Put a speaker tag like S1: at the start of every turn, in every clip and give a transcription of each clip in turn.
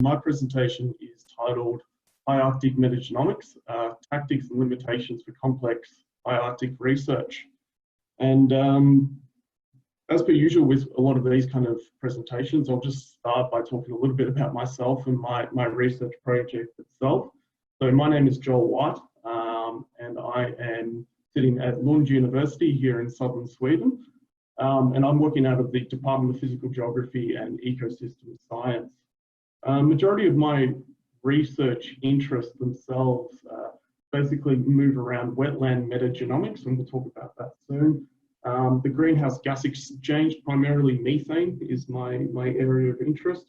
S1: My presentation is titled High Arctic Metagenomics, Tactics and Limitations for Complex High Arctic Research. And as per usual with a lot of these kind of presentations, I'll just start by talking a little bit about myself and my research project itself. So my name is Joel White, and I am sitting at Lund University here in southern Sweden. And I'm working out of the Department of Physical Geography and Ecosystem Science. Majority of my research interests themselves basically move around wetland metagenomics, and we'll talk about that soon. The greenhouse gas exchange, primarily methane, is my area of interest.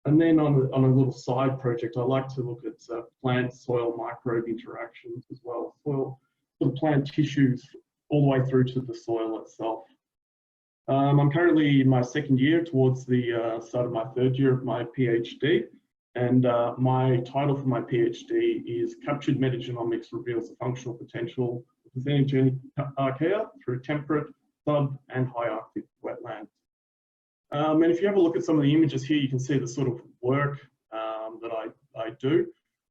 S1: And then on a little side project, I like to look at plant-soil microbe interactions as well, soil sort of plant tissues all the way through to the soil itself. I'm currently in my second year, towards the start of my third year of my PhD, and my title for my PhD is Captured Metagenomics Reveals the Functional Potential of Xenogenic archaea through Temperate, Sub and High Arctic Wetlands. And if you have a look at some of the images here, you can see the sort of work that I do.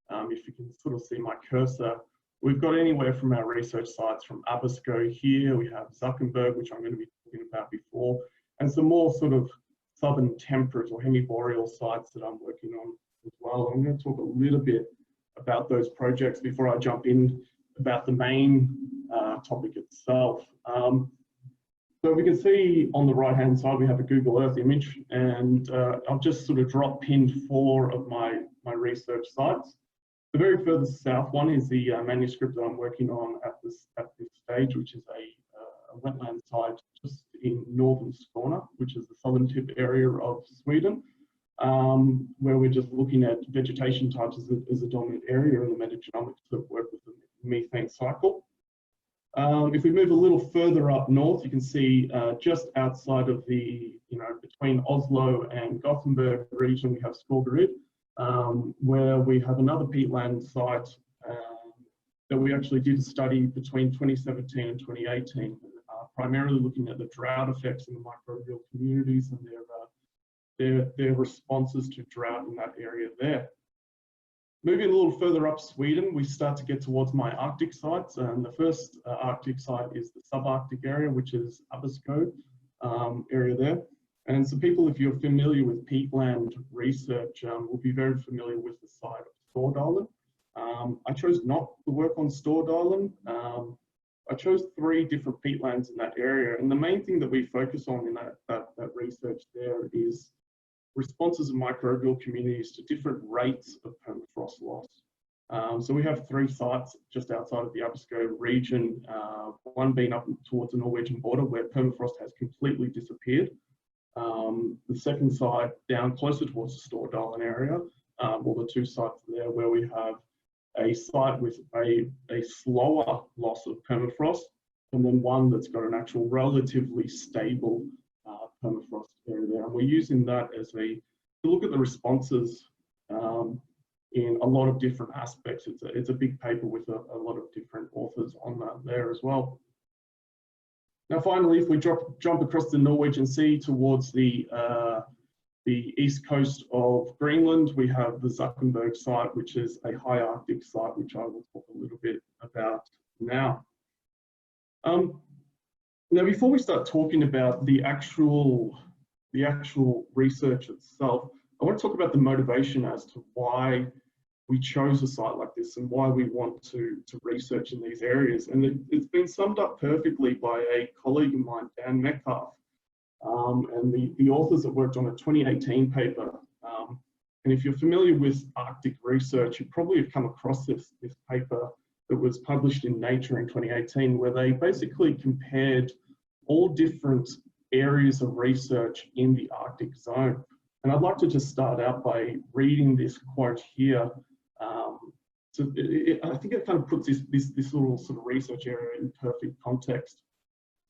S1: If you can sort of see my cursor, we've got anywhere from our research sites from Abisko here, we have Zuckerberg, which I'm going to be talking about before, and some more sort of southern temperate or hemiboreal sites that I'm working on as well. I'm going to talk a little bit about those projects before I jump in about the main topic itself. So we can see on the right hand side we have a Google Earth image, and I've just sort of drop pinned 4 of my research sites. The very furthest south one is the manuscript that I'm working on at this stage, which is a wetland site just in northern Skåne, which is the southern tip area of Sweden, where we're just looking at vegetation types as a dominant area in the metagenomics that work with the methane cycle. If we move a little further up north, you can see just outside of the, between Oslo and Gothenburg region, we have Skågerud, where we have another peatland site that we actually did a study between 2017 and 2018, primarily looking at the drought effects in the microbial communities and their responses to drought in that area there. Moving a little further up Sweden, we start to get towards my Arctic sites, and the first Arctic site is the subarctic area, which is Abisko area there. And so people, if you're familiar with peatland research, will be very familiar with the site of Stordalen. I chose not to work on Stordalen. I chose 3 different peatlands in that area, and the main thing that we focus on in that research there is responses of microbial communities to different rates of permafrost loss. So we have 3 sites just outside of the Abisko region, one being up towards the Norwegian border where permafrost has completely disappeared. The second site down closer towards the Stordalen area, or the 2 sites there where we have a site with a slower loss of permafrost, and then one that's got an actual relatively stable permafrost area there. And we're using that as to look at the responses in a lot of different aspects. It's a big paper with a lot of different authors on that there as well. Now, finally, if we jump across the Norwegian Sea towards the east coast of Greenland, we have the Zuckerberg site, which is a high Arctic site, which I will talk a little bit about now. Now, before we start talking about the actual research itself, I want to talk about the motivation as to why we chose a site like this and why we want to research in these areas. And it's been summed up perfectly by a colleague of mine, Dan Metcalf, and the authors that worked on a 2018 paper. And if you're familiar with Arctic research, you probably have come across this paper that was published in Nature in 2018, where they basically compared all different areas of research in the Arctic zone. And I'd like to just start out by reading this quote here. I think it kind of puts this little sort of research area in perfect context.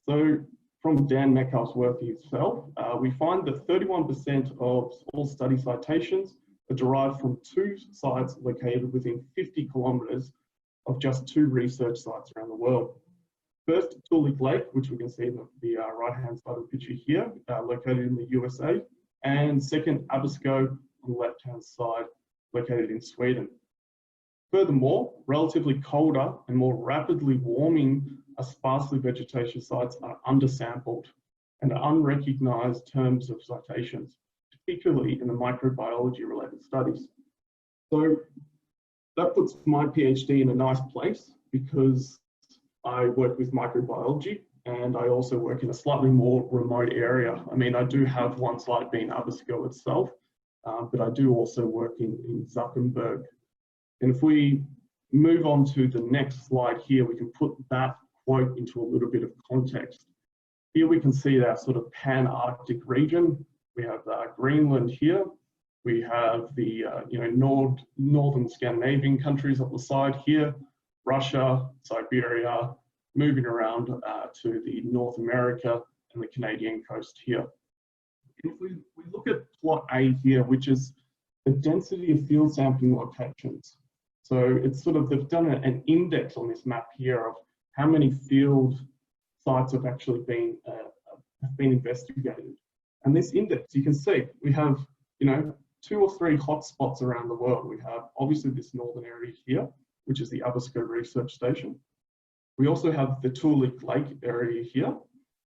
S1: So from Dan Metcalf's work itself, we find that 31% of all study citations are derived from 2 sites located within 50 kilometers of just 2 research sites around the world. First, Tulip Lake, which we can see in the right-hand side of the picture here, located in the USA, and second, Abisko on on the left-hand side, located in Sweden. Furthermore, relatively colder and more rapidly warming sparsely vegetation sites are undersampled and are unrecognized terms of citations, particularly in the microbiology related studies. So that puts my PhD in a nice place because I work with microbiology and I also work in a slightly more remote area. I mean, I do have one site being Abisko itself, but I do also work in Zuckerberg. And if we move on to the next slide here, we can put that quote into a little bit of context. Here we can see that sort of pan-Arctic region. We have Greenland here. We have the northern Scandinavian countries up the side here, Russia, Siberia, moving around to the North America and the Canadian coast here. If we look at plot A here, which is the density of field sampling locations. So it's sort of, they've done an index on this map here of how many field sites have actually been investigated. And this index, you can see, we have, 2 or 3 hotspots around the world. We have obviously this northern area here, which is the Abisko Research Station. We also have the Tulik Lake area here,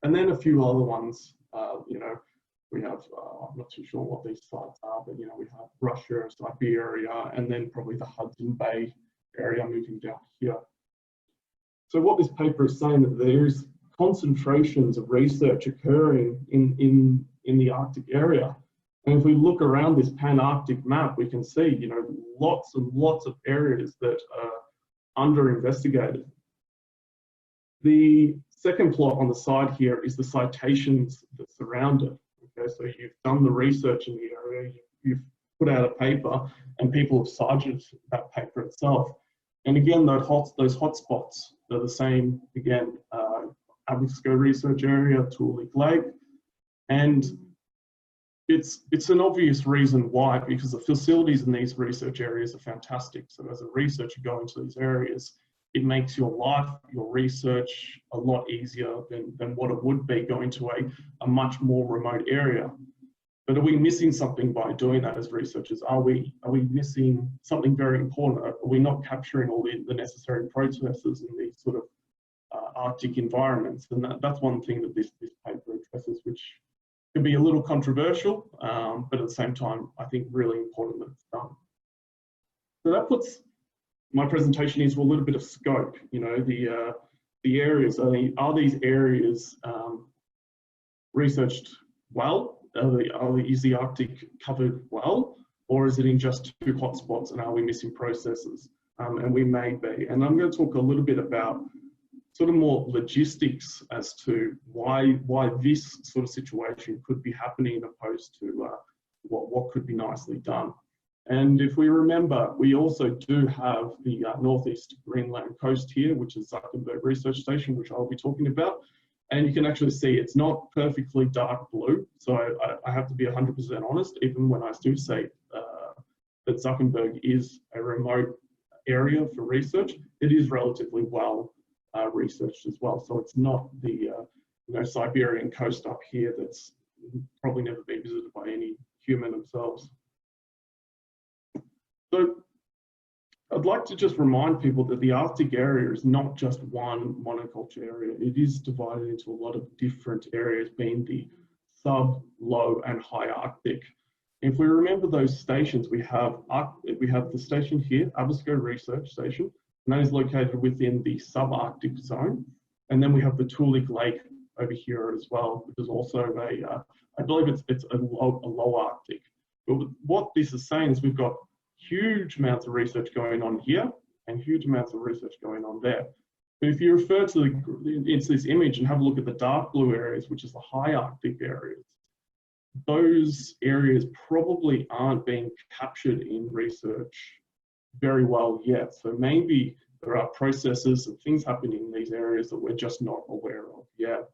S1: and then a few other ones. We have, I'm not too sure what these sites are, but we have Russia, Siberia, and then probably the Hudson Bay area moving down here. So what this paper is saying that there's concentrations of research occurring in the Arctic area. And if we look around this pan-Arctic map, we can see, lots and lots of areas that are under-investigated. The second plot on the side here is the citations that surround it. Okay, so you've done the research in the area, you've put out a paper, and people have cited that paper itself. And again, those hotspots are the same, again, Abisko Research Area, Tulik Lake, and it's an obvious reason why, because the facilities in these research areas are fantastic. So as a researcher going to these areas, it makes your life, your research a lot easier than what it would be going to a much more remote area. But are we missing something by doing that as researchers? Are we missing something very important? Are we not capturing all the necessary processes in these sort of Arctic environments? And that's one thing that this paper addresses, which can be a little controversial, but at the same time, I think really important that it's done. So that puts my presentation into a little bit of scope. The areas, are these areas researched well? Is the Arctic covered well? Or is it in just 2 hotspots, and are we missing processes? And we may be. And I'm going to talk a little bit about sort of more logistics as to why this sort of situation could be happening opposed to what could be nicely done. And if we remember, we also do have the northeast Greenland coast here, which is Zuckerberg Research Station, which I'll be talking about. And you can actually see it's not perfectly dark blue. So I have to be 100% honest, even when I do say that Zuckerberg is a remote area for research, it is relatively well researched as well. So it's not the Siberian coast up here that's probably never been visited by any human themselves. So I'd like to just remind people that the Arctic area is not just one monoculture area. It is divided into a lot of different areas, being the sub, low, and high Arctic. If we remember those stations, we have the station here, Abisko Research Station, and that is located within the subarctic zone. And then we have the Tulik Lake over here as well, which is also I believe it's a low Arctic. But what this is saying is we've got huge amounts of research going on here and huge amounts of research going on there. But if you refer to this image and have a look at the dark blue areas, which is the high Arctic areas, those areas probably aren't being captured in research very well yet. So maybe there are processes and things happening in these areas that we're just not aware of yet.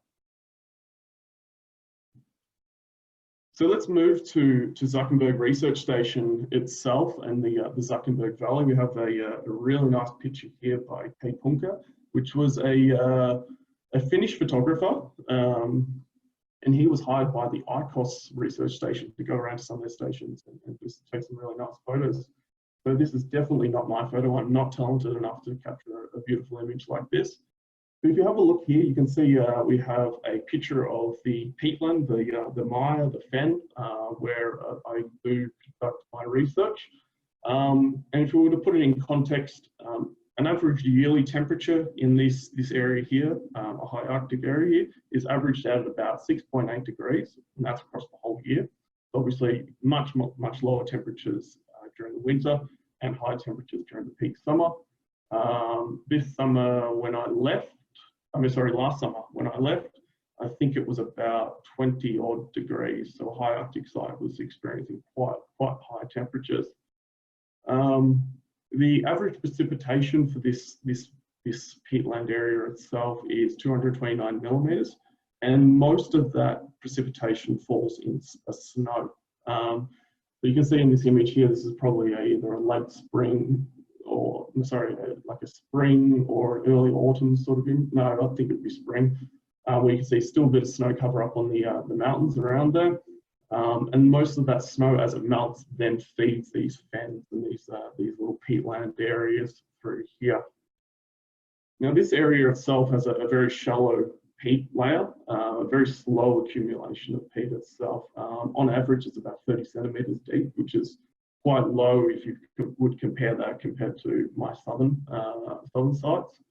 S1: So let's move to Zuckerberg Research Station itself and the Zuckerberg Valley. We have a really nice picture here by Kay Punka, which was a Finnish photographer And he was hired by the ICOS research station to go around to some of their stations and just take some really nice photos. So this is definitely not my photo. I'm not talented enough to capture a beautiful image like this. But if you have a look here, you can see we have a picture of the peatland, the mire, the fen, where I do conduct my research. And if we were to put it in context, an average yearly temperature in this area here, a high Arctic area here, is averaged out at about 6.8 degrees, and that's across the whole year. Obviously, much lower temperatures during the winter and high temperatures during the peak summer. This summer when I left, last summer when I left, I think it was about 20 odd degrees. So a high Arctic site was experiencing quite high temperatures. The average precipitation for this peatland area itself is 229 millimeters, and most of that precipitation falls in snow. So you can see in this image here, this is probably either a late spring or, like a spring or early autumn sort of, no, I think it'd be spring, where you can see still a bit of snow cover up on the mountains around there. And most of that snow, as it melts, then feeds these fens and these little peatland areas through here. Now, this area itself has a very shallow peat layer, a very slow accumulation of peat itself. On average, it's about 30 centimeters deep, which is quite low if you would compare that compared to my southern sites.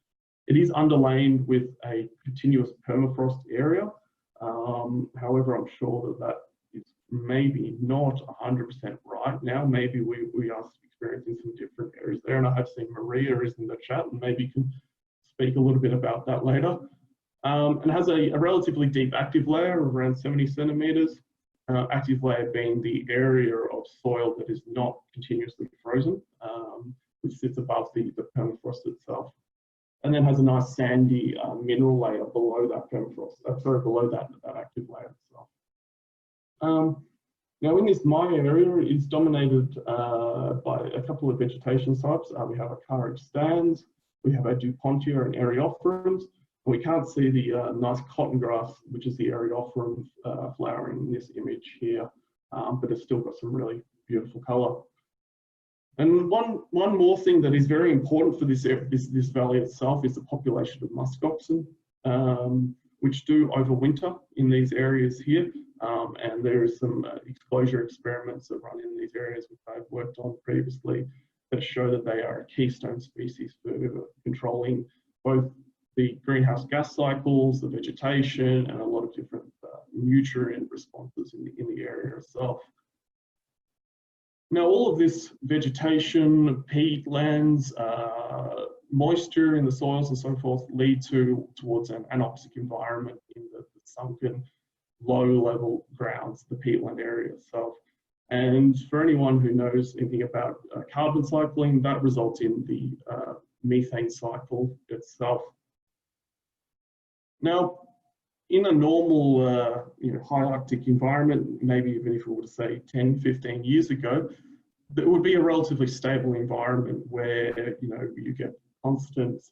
S1: It is underlain with a continuous permafrost area. However, I'm sure that is maybe not 100% right now. Maybe we are experiencing some different areas there, and I have seen Maria is in the chat, and maybe can speak a little bit about that later. And has a relatively deep active layer of around 70 centimeters. Active layer being the area of soil that is not continuously frozen, which sits above the permafrost itself. And then has a nice sandy mineral layer below that permafrost, below that active layer itself. Now in this mire area, it's dominated by a couple of vegetation types. We have Acarage stands, we have a Dupontia and Eriophrums, and we can't see the nice cotton grass, which is the Eriophrums flowering in this image here, but it's still got some really beautiful colour. And one more thing that is very important for this valley itself is the population of muskoxen, which do overwinter in these areas here. And there is some exposure experiments that run in these areas which I've worked on previously that show that they are a keystone species for controlling both the greenhouse gas cycles, the vegetation, and a lot of different nutrient responses in the area itself. Now, all of this vegetation, peatlands, moisture in the soils and so forth lead towards an anoxic environment in the sunken, low-level grounds, the peatland area itself. And for anyone who knows anything about carbon cycling, that results in the methane cycle itself. Now, in a normal high Arctic environment, maybe even if we were to say 10, 15 years ago, there would be a relatively stable environment where you get constant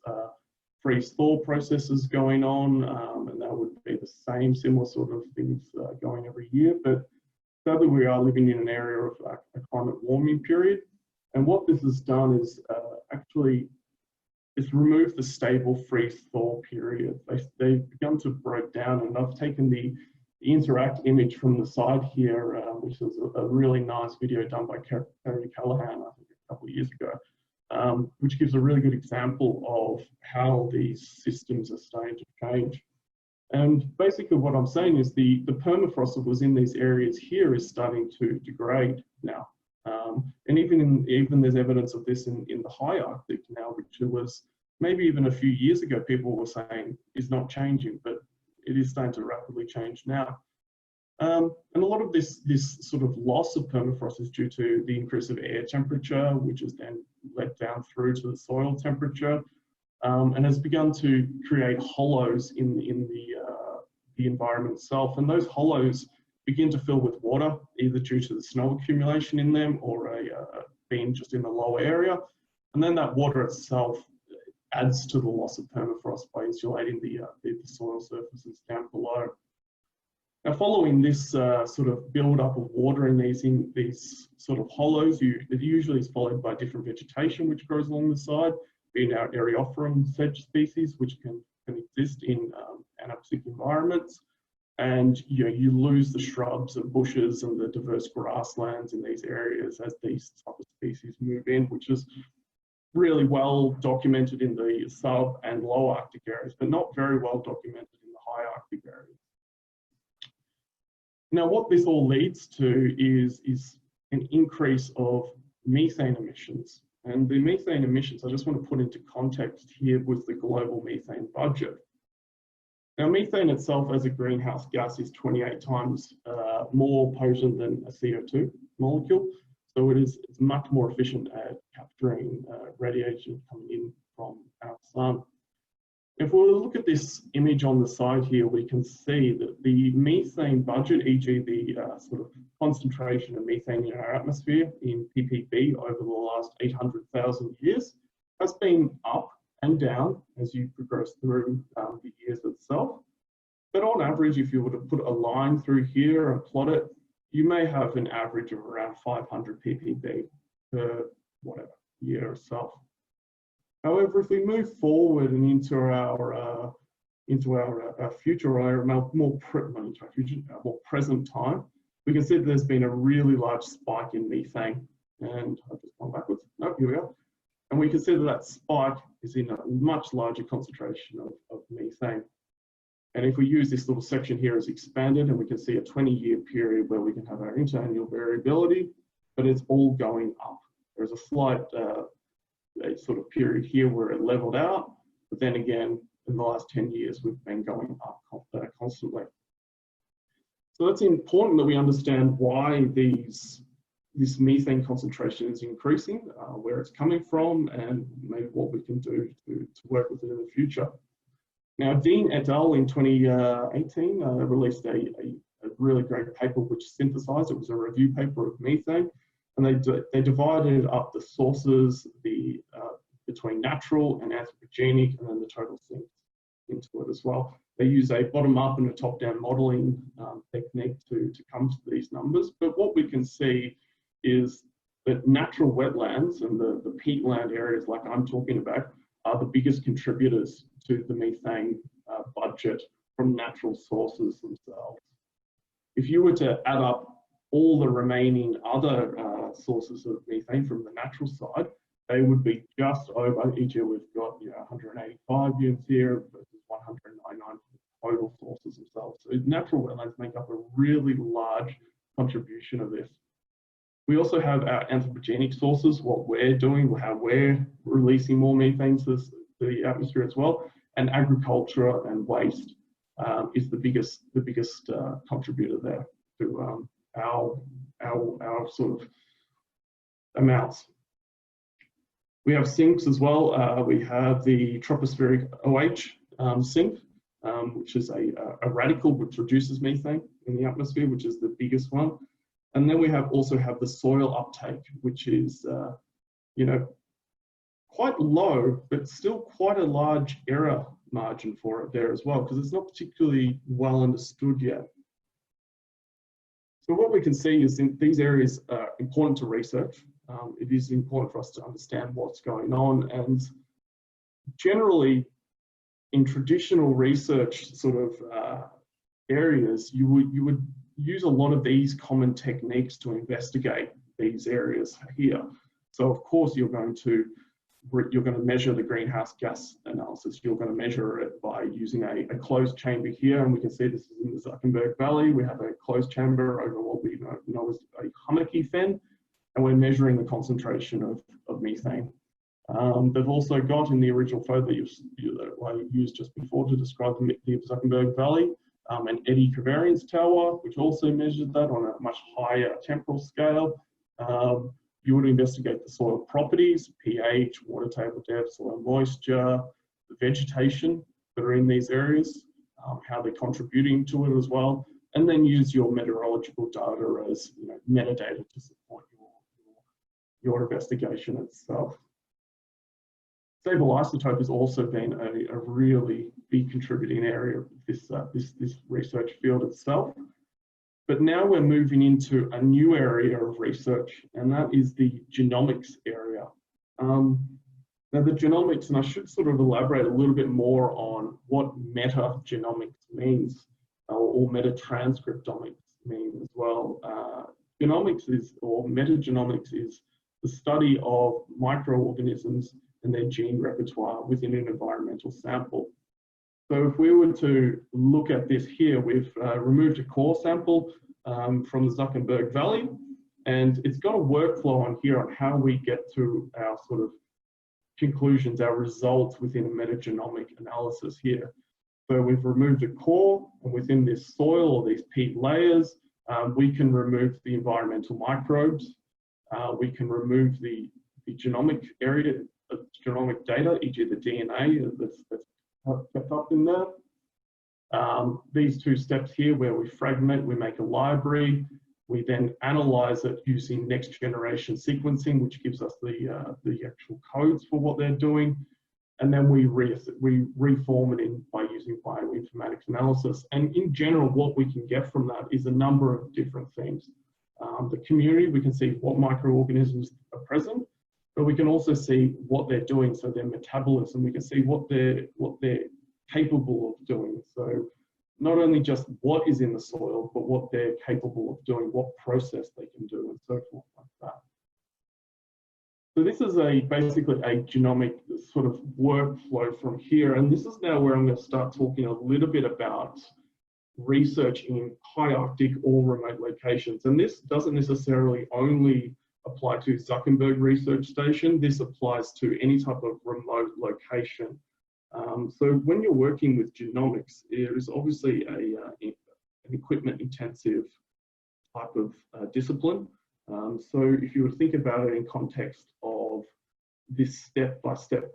S1: freeze-thaw processes going on, and that would be the similar sort of things going every year. But sadly, we are living in an area of a climate warming period, and what this has done is actually it's removed the stable freeze-thaw period. They've begun to break down, and I've taken the interact image from the side here, which was a really nice video done by Kerry Callahan, I think a couple of years ago, which gives a really good example of how these systems are starting to change. And basically what I'm saying is the permafrost that was in these areas here is starting to degrade now. And even there's evidence of this in the high Arctic now, which was maybe even a few years ago people were saying is not changing, but it is starting to rapidly change now. And a lot of this sort of loss of permafrost is due to the increase of air temperature, which is then let down through to the soil temperature, and has begun to create hollows in the environment itself. And those hollows begin to fill with water, either due to the snow accumulation in them or being just in the lower area. And then that water itself adds to the loss of permafrost by insulating the soil surfaces down below. Now, following this sort of build-up of water in these sort of hollows, it usually is followed by different vegetation which grows along the side, being our Eriophorum sedge species, which can exist in anapsic environments. And you lose the shrubs and bushes and the diverse grasslands in these areas as these type of species move in, which is really well documented in the sub and low Arctic areas, but not very well documented in the high Arctic areas. Now, what this all leads to is an increase of methane emissions. And the methane emissions, I just want to put into context here with the global methane budget. Now, methane itself as a greenhouse gas is 28 times more potent than a CO2 molecule. So it's much more efficient at capturing radiation coming in from our sun. If we look at this image on the side here, we can see that the methane budget, e.g. the sort of concentration of methane in our atmosphere in ppb over the last 800,000 years, has been up and down as you progress through the years itself. But on average, if you were to put a line through here and plot it, you may have an average of around 500 ppb per whatever year itself. However, if we move forward and into our future, or our more present time, we can see that there's been a really large spike in methane. And I've just gone backwards. No, here we are. And we can see that that spike is in a much larger concentration of methane. And if we use this little section here as expanded, and we can see a 20-year period where we can have our interannual variability, but it's all going up. There's a slight a sort of period here where it leveled out, but then again, in the last 10 years, we've been going up constantly. So it's important that we understand why this methane concentration is increasing, where it's coming from, and maybe what we can do to work with it in the future. Now, Dean et al. In 2018 released a really great paper which synthesized, it was a review paper of methane, and they divided up the sources between natural and anthropogenic, and then the total sinks into it as well. They use a bottom-up and a top-down modeling technique to come to these numbers. But what we can see is that natural wetlands and the peatland areas like I'm talking about are the biggest contributors to the methane budget from natural sources themselves. If you were to add up all the remaining other sources of methane from the natural side, they would be just over, each year we've got 185 units here versus 199 total sources themselves. So natural wetlands make up a really large contribution of this. We also have our anthropogenic sources, what we're doing, how we're releasing more methane to the atmosphere as well, and agriculture and waste is the biggest contributor there to our sort of amounts. We have sinks as well. We have the tropospheric OH sink, which is a radical which reduces methane in the atmosphere, which is the biggest one. And then we also have the soil uptake, which is quite low, but still quite a large error margin for it there as well, because it's not particularly well understood yet. So what we can see is these areas are important to research. It is important for us to understand what's going on, and generally in traditional research sort of areas, you would use a lot of these common techniques to investigate these areas here. So of course you're going to measure the greenhouse gas analysis. You're going to measure it by using a closed chamber here, and we can see this is in the Zuckerberg Valley. We have a closed chamber over what we know as a hummocky fen, and we're measuring the concentration of methane. They've also got in the original photo that I used just before to describe the Zuckerberg Valley, an eddy covariance tower, which also measured that on a much higher temporal scale. You would investigate the soil properties, pH, water table depth, soil moisture, the vegetation that are in these areas, how they're contributing to it as well, and then use your meteorological data as metadata to support your investigation itself. Stable isotope has also been a really big contributing area of this research field itself. But now we're moving into a new area of research, and that is the genomics area. Now the genomics, and I should sort of elaborate a little bit more on what metagenomics means, or metatranscriptomics mean as well. Genomics is, or metagenomics is, the study of microorganisms and their gene repertoire within an environmental sample. So if we were to look at this here, we've removed a core sample from the Zuckerberg Valley, and it's got a workflow on here on how we get to our sort of conclusions, our results within a metagenomic analysis here. So we've removed a core, and within this soil or these peat layers, we can remove the environmental microbes. We can remove the genomic area, genomic data, e.g. the DNA that's kept up in there. These two steps here where we fragment, we make a library, we then analyze it using next generation sequencing, which gives us the actual codes for what they're doing. And then we reform it by using bioinformatics analysis. And in general, what we can get from that is a number of different things. The community, we can see what microorganisms are present, but we can also see what they're doing, so their metabolism. We can see what they're capable of doing. So not only just what is in the soil, but what they're capable of doing, what process they can do, and so forth like that. So this is basically a genomic sort of workflow from here, and this is now where I'm going to start talking a little bit about research in high Arctic or remote locations. And this doesn't necessarily only apply to Zuckerberg Research Station. This applies to any type of remote location. So when you're working with genomics, it is obviously an equipment intensive type of discipline. So if you would think about it in context of this step-by-step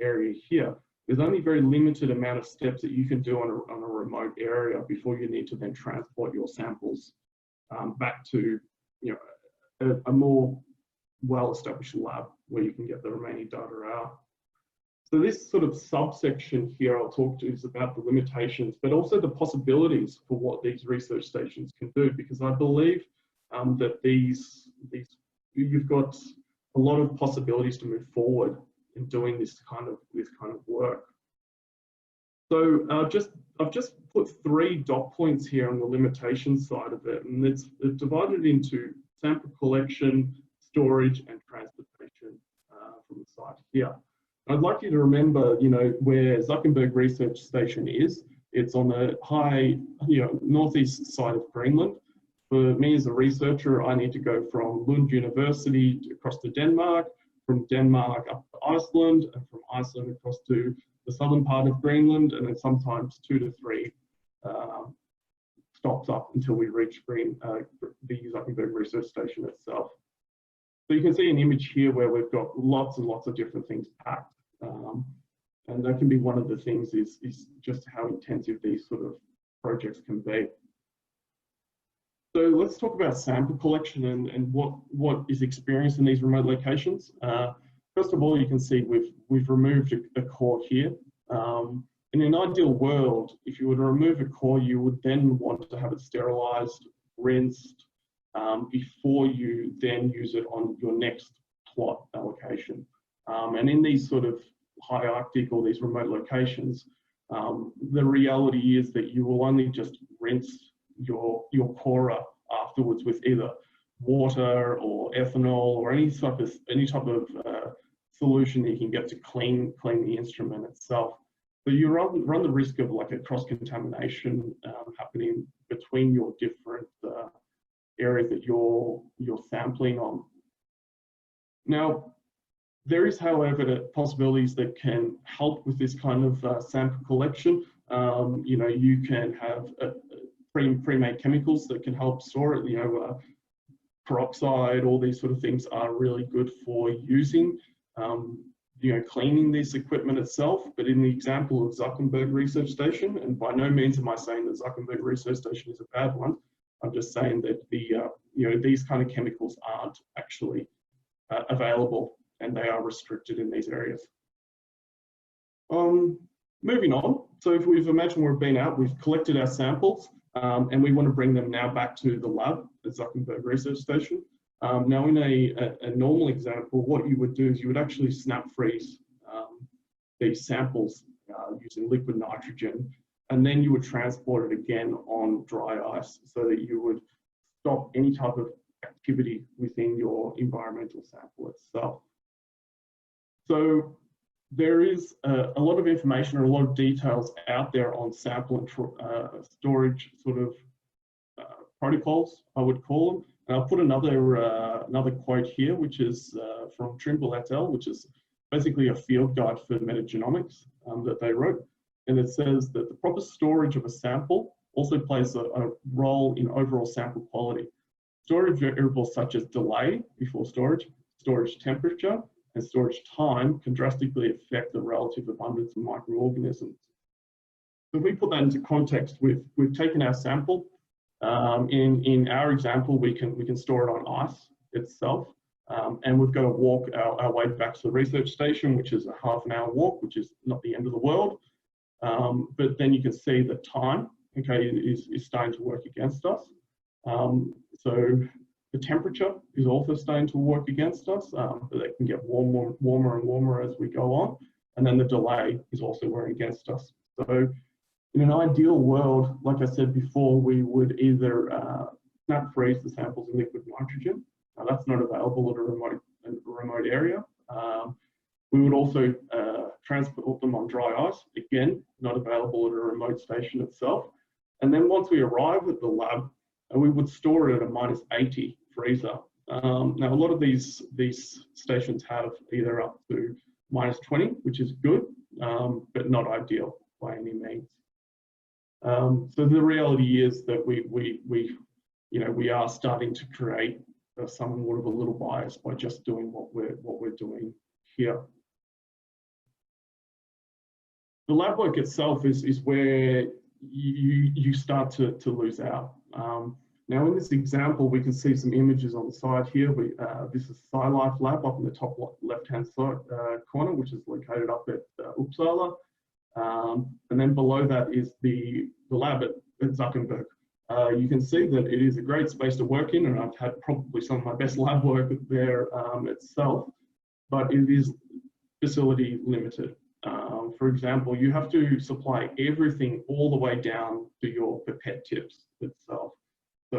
S1: area here, there's only very limited amount of steps that you can do on a remote area before you need to then transport your samples back to, you know, a more well-established lab where you can get the remaining data out. So this sort of subsection here I'll talk to is about the limitations, but also the possibilities for what these research stations can do, because I believe that you've got a lot of possibilities to move forward in doing this kind of work. So I've just put 3 dot points here on the limitations side of it, and it's divided into sample collection, storage, and transportation from the site here. I'd like you to remember, you know, where Zuckerberg Research Station is. It's on the high, you know, northeast side of Greenland. For me as a researcher, I need to go from Lund University across to Denmark, from Denmark up to Iceland, and from Iceland across to the southern part of Greenland, and then sometimes 2 to 3 stops up until we reach the Zuckerberg Research Station itself. So you can see an image here where we've got lots and lots of different things packed. And that can be one of the things is just how intensive these sort of projects can be. So let's talk about sample collection and what is experienced in these remote locations. First of all, you can see we've removed a core here. In an ideal world, if you were to remove a core, you would then want to have it sterilized, rinsed, before you then use it on your next plot allocation. And in these sort of high Arctic or these remote locations, the reality is that you will only just rinse your core afterwards with either water or ethanol or any type of solution that you can get to clean the instrument itself. So you run the risk of like a cross-contamination happening between your different areas that you're sampling on. Now, there is, however, possibilities that can help with this kind of sample collection. You know, you can have pre-made chemicals that can help store it. You know, peroxide, all these sort of things are really good for using. You know, cleaning this equipment itself. But in the example of Zuckerberg Research Station, and by no means am I saying that Zuckerberg Research Station is a bad one. I'm just saying that you know, these kind of chemicals aren't actually available, and they are restricted in these areas. Moving on, so if we've imagined we've been out, we've collected our samples, and we want to bring them now back to the lab at Zuckerberg Research Station. Now, in a normal example, what you would do is you would actually snap freeze these samples using liquid nitrogen, and then you would transport it again on dry ice so that you would stop any type of activity within your environmental sample itself. So there is a lot of information or a lot of details out there on sample and storage sort of protocols, I would call them. And I'll put another quote here, which is from Trimble et al., which is basically a field guide for metagenomics that they wrote. And it says that the proper storage of a sample also plays a role in overall sample quality. Storage variables such as delay before storage, storage temperature, and storage time can drastically affect the relative abundance of microorganisms. So if we put that into context, we've taken our sample. In our example, we can store it on ice itself, and we've got to walk our way back to the research station, which is a half-an-hour walk, which is not the end of the world. But then you can see that time, okay, is starting to work against us. So the temperature is also starting to work against us, but it can get warmer and warmer as we go on. And then the delay is also working against us. So in an ideal world, like I said before, we would either snap freeze the samples in liquid nitrogen. Now that's not available at a remote area. We would also transport them on dry ice, again, not available at a remote station itself. And then once we arrive at the lab, we would store it at a -80 freezer. Now, a lot of these stations have either up to -20, which is good, but not ideal by any means. So the reality is that we are starting to create somewhat of a little bias by just doing what we're doing here. The lab work itself is where you start to lose out. Now in this example, we can see some images on the side here. This is SciLife Lab up in the top left-hand side corner, which is located up at Uppsala. And then below that is the lab at Zuckerberg. You can see that it is a great space to work in, and I've had probably some of my best lab work there itself, but it is facility limited. For example, you have to supply everything all the way down to your pipette tips itself. So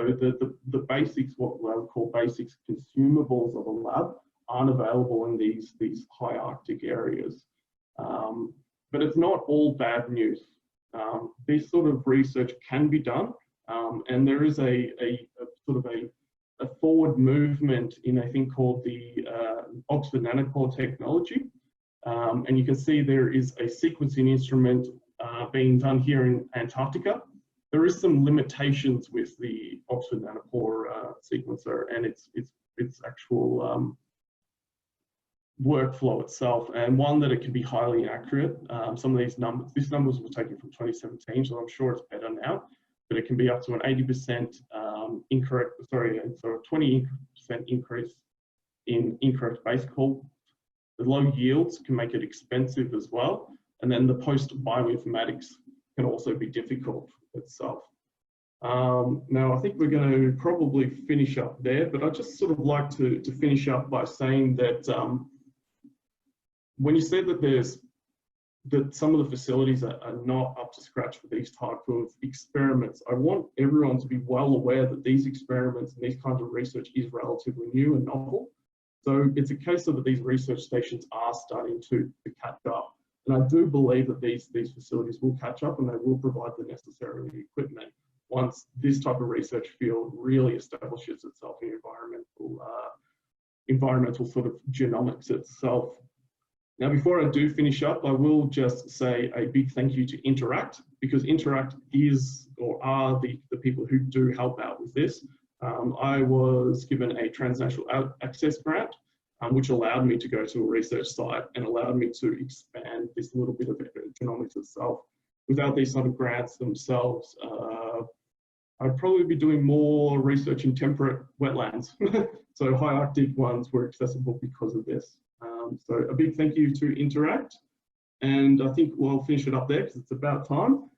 S1: the basics, what I would call basics consumables of a lab, aren't available in these high Arctic areas. But it's not all bad news. This sort of research can be done, and there is a sort of a forward movement in a thing called the Oxford Nanopore technology. And you can see there is a sequencing instrument being done here in Antarctica. There is some limitations with the Oxford Nanopore sequencer and its actual workflow itself, and one that it can be highly inaccurate. Some of these numbers were taken from 2017, so I'm sure it's better now, but it can be up to an 80% incorrect, sorry, so a 20% increase in incorrect base call. The low yields can make it expensive as well, and then the post-bioinformatics can also be difficult itself. Now, I think we're going to probably finish up there, but I'd just sort of like to finish up by saying that when you say that some of the facilities are not up to scratch for these type of experiments, I want everyone to be well aware that these experiments and these kinds of research is relatively new and novel. So it's a case of that these research stations are starting to catch up. And I do believe that these facilities will catch up and they will provide the necessary equipment once this type of research field really establishes itself in environmental sort of genomics itself. Now, before I do finish up, I will just say a big thank you to Interact, because Interact is or are the people who do help out with this. I was given a transnational access grant, which allowed me to go to a research site and allowed me to expand this little bit of genomics itself. Without these sort of grants themselves, I'd probably be doing more research in temperate wetlands. So high Arctic ones were accessible because of this. So a big thank you to Interact. And I think we'll finish it up there because it's about time.